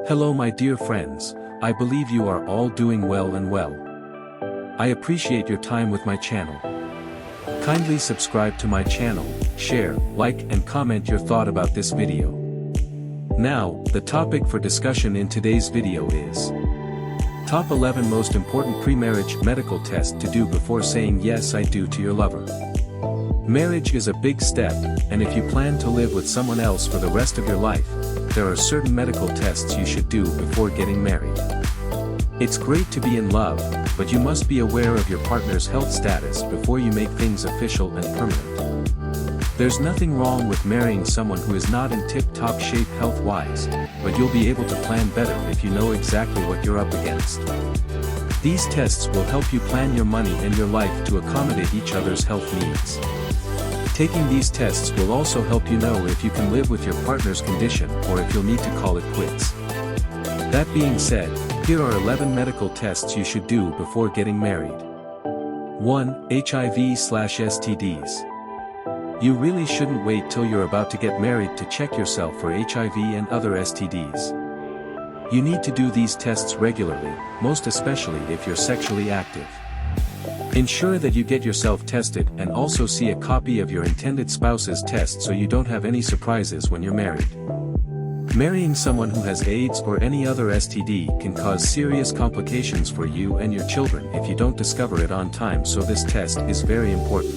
Hello my dear friends, I believe you are all doing well and well. I appreciate your time with my channel. Kindly subscribe to my channel, share, like and comment your thought about this video. Now, the topic for discussion in today's video is Top 11 Most Important Pre-Marriage Medical Test to Do Before Saying Yes I Do to Your Lover. Marriage is a big step, and if you plan to live with someone else for the rest of your life, there are certain medical tests you should do before getting married. It's great to be in love, but you must be aware of your partner's health status before you make things official and permanent. There's nothing wrong with marrying someone who is not in tip-top shape health-wise, but you'll be able to plan better if you know exactly what you're up against. These tests will help you plan your money and your life to accommodate each other's health needs. Taking these tests will also help you know if you can live with your partner's condition or if you'll need to call it quits. That being said, here are 11 medical tests you should do before getting married. 1. HIV/STDs. You really shouldn't wait till you're about to get married to check yourself for HIV and other STDs. You need to do these tests regularly, most especially if you're sexually active. Ensure that you get yourself tested and also see a copy of your intended spouse's test so you don't have any surprises when you're married. Marrying someone who has AIDS or any other STD can cause serious complications for you and your children if you don't discover it on time, so this test is very important.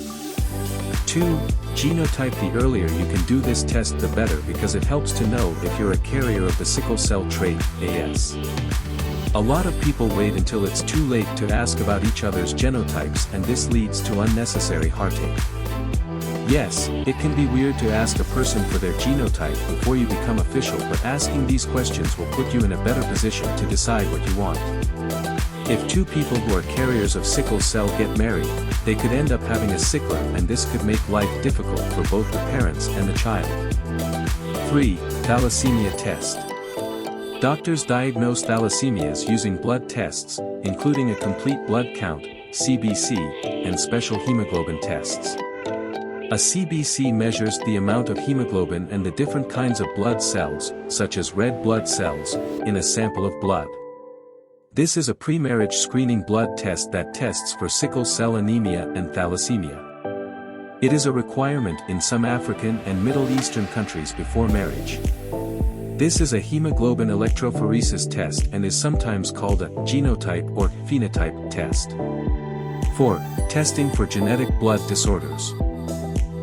2. Genotype. The earlier you can do this test the better, because it helps to know if you're a carrier of the sickle cell trait, AS. A lot of people wait until it's too late to ask about each other's genotypes, and this leads to unnecessary heartache. Yes, it can be weird to ask a person for their genotype before you become official, but asking these questions will put you in a better position to decide what you want. If two people who are carriers of sickle cell get married, they could end up having a sickler, and this could make life difficult for both the parents and the child. 3. Thalassemia test. Doctors diagnose thalassemias using blood tests, including a complete blood count, CBC, and special hemoglobin tests. A CBC measures the amount of hemoglobin and the different kinds of blood cells, such as red blood cells, in a sample of blood. This is a pre-marriage screening blood test that tests for sickle cell anemia and thalassemia. It is a requirement in some African and Middle Eastern countries before marriage. This is a hemoglobin electrophoresis test and is sometimes called a genotype or phenotype test. 4. Testing for genetic blood disorders.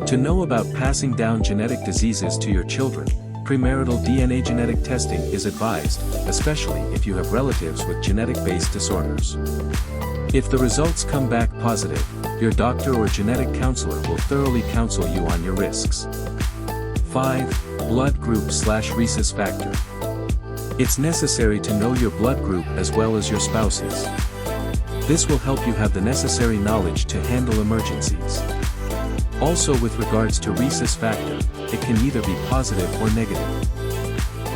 To know about passing down genetic diseases to your children, premarital DNA genetic testing is advised, especially if you have relatives with genetic-based disorders. If the results come back positive, your doctor or genetic counselor will thoroughly counsel you on your risks. 5. Blood group/rhesus factor. It's necessary to know your blood group as well as your spouse's. This will help you have the necessary knowledge to handle emergencies. Also, with regards to rhesus factor, it can either be positive or negative.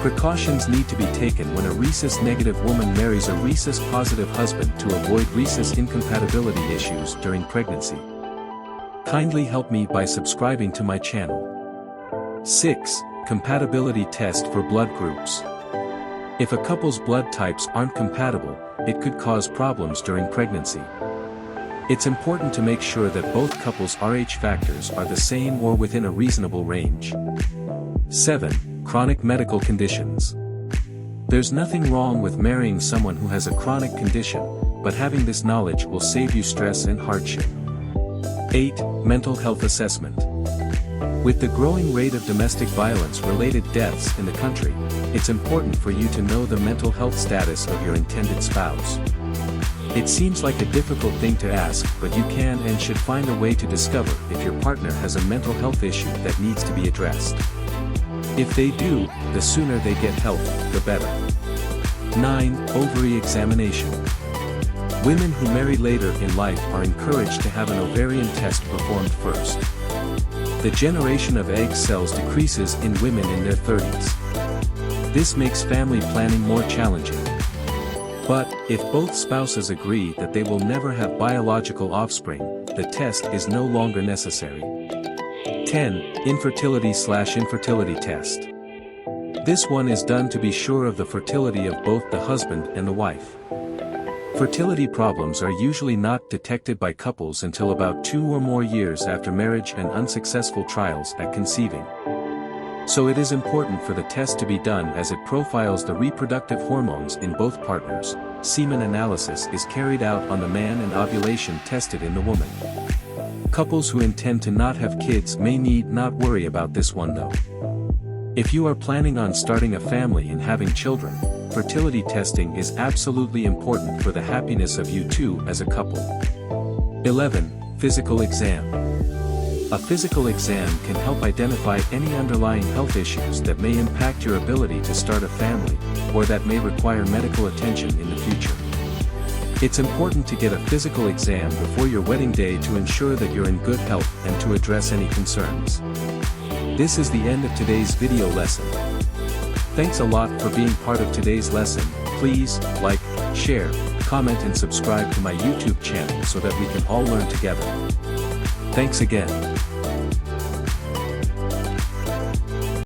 Precautions need to be taken when a rhesus-negative woman marries a rhesus-positive husband to avoid rhesus incompatibility issues during pregnancy. Kindly help me by subscribing to my channel. 6. Compatibility test for blood groups. If a couple's blood types aren't compatible, it could cause problems during pregnancy. It's important to make sure that both couples' Rh factors are the same or within a reasonable range. 7. Chronic medical conditions. There's nothing wrong with marrying someone who has a chronic condition, but having this knowledge will save you stress and hardship. 8. Mental health assessment. With the growing rate of domestic violence-related deaths in the country, it's important for you to know the mental health status of your intended spouse. It seems like a difficult thing to ask, but you can and should find a way to discover if your partner has a mental health issue that needs to be addressed. If they do, the sooner they get help, the better. 9. Ovary examination. Women who marry later in life are encouraged to have an ovarian test performed first. The generation of egg cells decreases in women in their 30s. This makes family planning more challenging. But, if both spouses agree that they will never have biological offspring, the test is no longer necessary. 10. Infertility/infertility test. This one is done to be sure of the fertility of both the husband and the wife. Fertility problems are usually not detected by couples until about 2 or more years after marriage and unsuccessful trials at conceiving. So it is important for the test to be done as it profiles the reproductive hormones in both partners. Semen analysis is carried out on the man and ovulation tested in the woman. Couples who intend to not have kids may need not worry about this one though. If you are planning on starting a family and having children, fertility testing is absolutely important for the happiness of you two as a couple. 11. Physical exam. A physical exam can help identify any underlying health issues that may impact your ability to start a family, or that may require medical attention in the future. It's important to get a physical exam before your wedding day to ensure that you're in good health and to address any concerns. This is the end of today's video lesson. Thanks a lot for being part of today's lesson. Please, like, share, comment and subscribe to my YouTube channel so that we can all learn together. Thanks again.